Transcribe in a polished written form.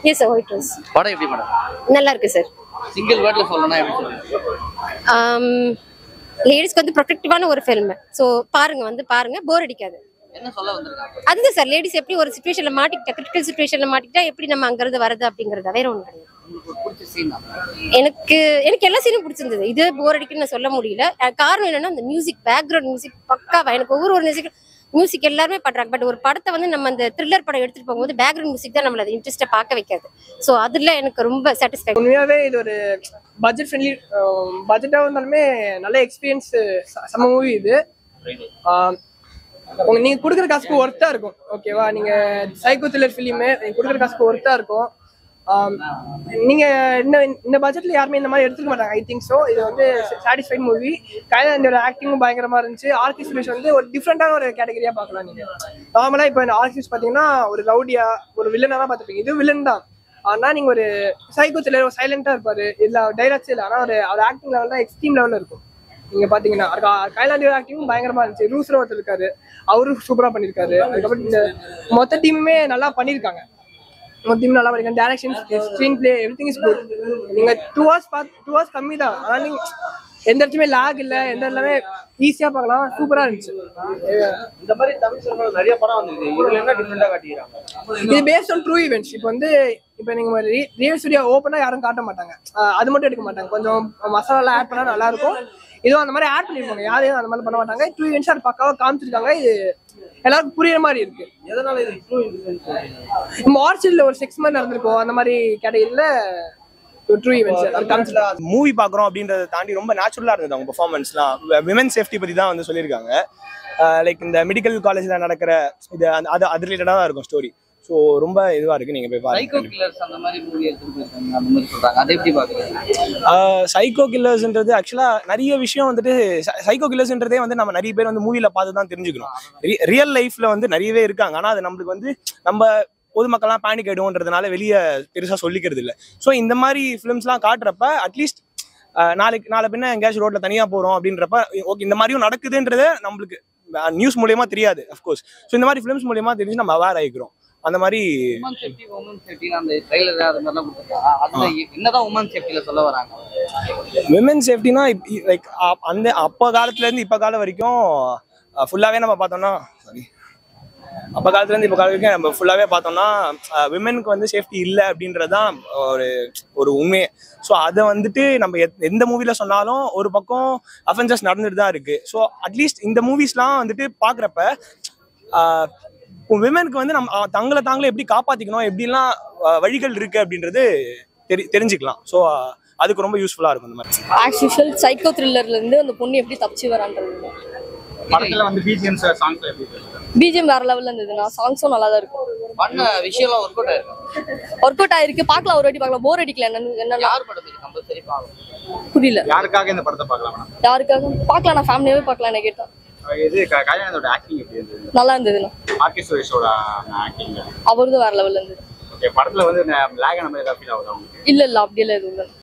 Yes sir, white rose. படம் எப்படி madam? நல்லா இருக்கு சார். சிங்கிள் வேர்ட்ல சொல்லணும்னா எப்படி சொல்லுவீங்க? லேடிஸ்க்கு வந்து ப்ரொடெக்டிவான ஒரு ஃபில்ம். ஸோ பாருங்க போர் அடிக்காது. என்ன சொல்ல வந்திருக்காங்க? அதுதான் சார், லேடிஸ் எப்படி ஒரு சுச்சுவேஷன்ல மாட்டிக்கிட்டா, கிரிட்டிக்கல் சுச்சுவேஷன்ல மாட்டிக்கிட்டா எப்படி நம்ம அங்கிருந்து வரது அப்படிங்கறத, வேற ஒன்றும் கிடையாது. உங்களுக்கு பிடிச்ச சீன் தான். எனக்கு எல்லா சீனும் பிடிச்சிருந்தது. இது போர் அடிக்குன்னு நான் சொல்ல முடியல. காரணம் என்னன்னா அந்த மியூசிக், பேக்ரவுண்ட் மியூசிக் பக்காவா. எனக்கு ஒவ்வொரு மியூசிக் எல்லாருமே பண்றாங்க. பட் ஒரு படத்தை வந்து நம்ம அந்த த்ரில்லர் படம் எடுத்துட்டு போகும்போது பேக்ரவுண்ட் மியூசிக் தான் நம்மள அது இன்ட்ரெஸ்டா பார்க்க வைக்காது. ஸோ அதுல எனக்கு ரொம்ப சாட்டிஸ்ஃபை. உண்மையாவே இது ஒரு பட்ஜெட் ஃப்ரெண்ட்லி, பட்ஜெட்டா இருந்தாலுமே நல்ல எக்ஸ்பீரியன்ஸ் செம்ம மூவி இது. நீங்க கொடுக்குற காசுக்கு ஒர்த்தா இருக்கும். ஓகேவா, நீங்க சைக்கோ த்ரில்லர் ஃபிலிமு நீங்க கொடுக்குற காசுக்கு ஒர்த்தா இருக்கும். நீங்க இந்த பட்ஜெட்ல யாருமே இந்த மாதிரி எடுத்துக்க மாட்டாங்க. I think so. இது வந்து சாட்டிஸ்ஃபைட் மூவி. கைலாண்டியோட ஆக்டிங்கும் பயங்கரமா இருந்துச்சு. ஆர்கே சுரேஷ் வந்து ஒரு டிஃப்ரெண்டான ஒரு கேட்டகரியா பார்க்கலாம். நீங்க நார்மலா இப்போ இந்த ஆர்கே பாத்தீங்கன்னா ஒரு ரவுடியா ஒரு வில்லனா தான் பார்த்துப்பீங்க. இது வில்லன் தான். ஆனா நீங்க ஒரு சைக்கோ த்ரில்லர் சைலண்டா இருப்பாரு, இல்ல டைலாக்ஸ் இல்லை, ஆனா ஒரு ஆக்டிங் லெவல் தான் எக்ஸ்ட்ரீம் லெவல்ல இருக்கும். நீங்க பாத்தீங்கன்னா கைலாண்டியோட ஆக்டிங்கும் பயங்கரமா இருந்துச்சு. ரூஸ்ரோ ஒருத்தர் இருக்காரு, அவரும் சூப்பரா பண்ணிருக்காரு. அதுக்கப்புறம் இந்த மொத்த டீமுமே நல்லா பண்ணிருக்காங்க. மொத்தம் நல்லா பண்ணிருக்காங்க. Direction, screen play, everything is good. நீங்க 2 hours கம்மி தான். ஆனா நீங்க எந்த இடத்துமே லாக் இல்ல, எந்த இடத்துலமே ஈஸியா பார்க்கலாம். சூப்பரா இருந்துச்சு. இந்த மாதிரி தமிழ் சினிமால நிறைய படம் வந்திருக்கு. இதுல என்ன டிஃபரெண்டா காட்டிக்கிறாங்க? இது பேஸ்ட் ஆன் ட்ரூ ஈவென்ட்ஸ். இப்போ நீங்க ரியல் ஸ்டுடியோ ஓப்பனா யாரும் காட்ட மாட்டாங்க. அது மட்டும் எடுக்க மாட்டாங்க. கொஞ்சம் மசாலா ஆட் பண்ணா நல்லா இருக்கும். இதுவும் அந்த மாதிரி ஆட் பண்ணிருப்பாங்க. யாரையும் அந்த மாதிரி பண்ண மாட்டாங்க. ட்ரூ ஈவென்ட்ஸ் அது பக்காவா காமிச்சிருக்காங்க. இது எல்லாருக்கும் புரியுற மாதிரி இருக்கு. எதனால இது ட்ரூ ஈவென்ட்ஸ்? மார்ச்ல ஒரு 6 months நடந்திருக்கும். அந்த மாதிரி கேட்டகரியில ட்ரூ ஈவென்ட்ஸ் மூவி பாக்குறோம் அப்படின்றத தாண்டி ரொம்ப நேச்சுரலா இருந்தது அவங்க பெர்ஃபார்மன்ஸ்லாம். விமன் சேஃப்டி பத்தி தான் வந்து சொல்லியிருக்காங்க. லைக் இந்த மெடிக்கல் காலேஜ்ல நடக்கிற இது அது ரிலேட்டடா தான் இருக்கும் ஸ்டோரி. ஸோ ரொம்ப இதுவா இருக்கு. நீங்க போய் பாருங்க. சைக்கோ கில்லர்ஸ் அந்த மாதிரி மூவி எடுத்துட்டு போயிருக்காங்க, அந்த மாதிரி சொல்றாங்க. அதை எப்படி பாக்குறீங்க? சைக்கோ கில்லர்ஸ்ன்றது ஆக்சுவலா நிறைய விஷயம் வந்துட்டு சைக்கோ கில்லர்ஸ்ன்றதே வந்து நம்ம நிறைய பேர் வந்து மூவில பார்த்து தான் தெரிஞ்சுக்கணும். ரியல் லைஃப்ல வந்து நிறையவே இருக்காங்க. ஆனா அது நம்மளுக்கு வந்து நம்ம பொதுமக்கள்லாம் பேனிக் ஆயிடுவோன்றதுனால வெளியே பெருசா சொல்லிக்கிறது இல்லை. ஸோ இந்த மாதிரி ஃபிலிம்ஸ்லாம் காட்டுறப்ப அட்லீஸ்ட் நாளை பின்ன எங்கேயாச்சும் ரோட்ல தனியா போறோம் அப்படின்றப்ப ஓகே இந்த மாதிரியும் நடக்குதுன்றத நம்மளுக்கு நியூஸ் மூலியமா தெரியாது. அஃப்கோர்ஸ். ஸோ இந்த மாதிரி ஃபிலிம்ஸ் மூலியமா தெரிஞ்சு நம்ம அவேர் ஆகிக்கிறோம். அந்த மாதிரி உமன் சேஃப்டி அந்த ட்ரைலர் அது மாதிரிலாம் கொடுத்துருக்காங்க. அதுல என்னதான் உமன் சேஃப்டில சொல்ல வராங்க? விமன் சேஃப்டினா லைக் அந்த அப்போ காலத்துல இருந்து இப்ப காலம் வரைக்கும் ஃபுல்லாவே நம்ம பார்த்தோம்னா அப்போ காலத்துல இருந்து இப்போ காலம் வரைக்கும் நம்ம ஃபுல்லாவே பார்த்தோம்னா விமனுக்கு வந்து சேஃப்டி இல்லை அப்படின்றதுதான் ஒரு உண்மை. ஸோ அதை வந்துட்டு நம்ம எந்த மூவில சொன்னாலும் ஒரு பக்கம் அஃபென்சஸ் நடந்துட்டு தான் இருக்கு. ஸோ அட்லீஸ்ட் இந்த மூவிஸ்லாம் வந்துட்டு பாக்குறப்ப விமனுக்கு வந்து நம்ம தங்களை தாங்களே எப்படி காப்பாத்திக்கணும், எப்படிலாம் வழிகள் இருக்கு அப்படின்றது தெரிஞ்சுக்கலாம். ஸோ அதுக்கு ரொம்ப யூஸ்ஃபுல்லா இருக்கும். இந்த மாதிரி ஆஸ் யூஷுவல் சைக்கோ த்ரில்லர்ல இருந்து அந்த பொண்ணு எப்படி தப்பிச்சு வரான்றது. படத்துல வந்து பிஜிஎம் சாங்ஸ் எப்படி இருக்கு? பிஜிஎம் வேற லெவல்ல இருந்ததுன்னா சாங்ஸும் நல்லா தான் இருக்கும். பண்ண விஷயம்லாம் ஒர்க் அவுட் ஆயிருக்கு. பார்க்கலாம், ஒரு வாட்டி பார்க்கலாம். போர் அடிக்கல. என்ன யார் படம் இது கம்பல்சரி பார்க்கணும்? புரியல. யாருக்காக இந்த படத்தை பார்க்கலாம்? யாருக்காக பார்க்கலாம்? நான் ஃபேமிலியாவே பார்க்கலாம். என்ன கேட்டா இது கல்யாணத்தோட ஆக்டிங் எப்படி இருந்தது? நல்லா இருந்ததுண்ணா. ஆர்கே சுரேஷோட ஆக்டிங் அவரது வேற லெவல்ல இருந்தது. ஓகே. படத்துல வந்து லாக் ஆன மாதிரி ஏதாவது ஃபீல் ஆகுதா உங்களுக்கு? இல்ல அப்படி எல்லாம் எதுவும் இல்லை.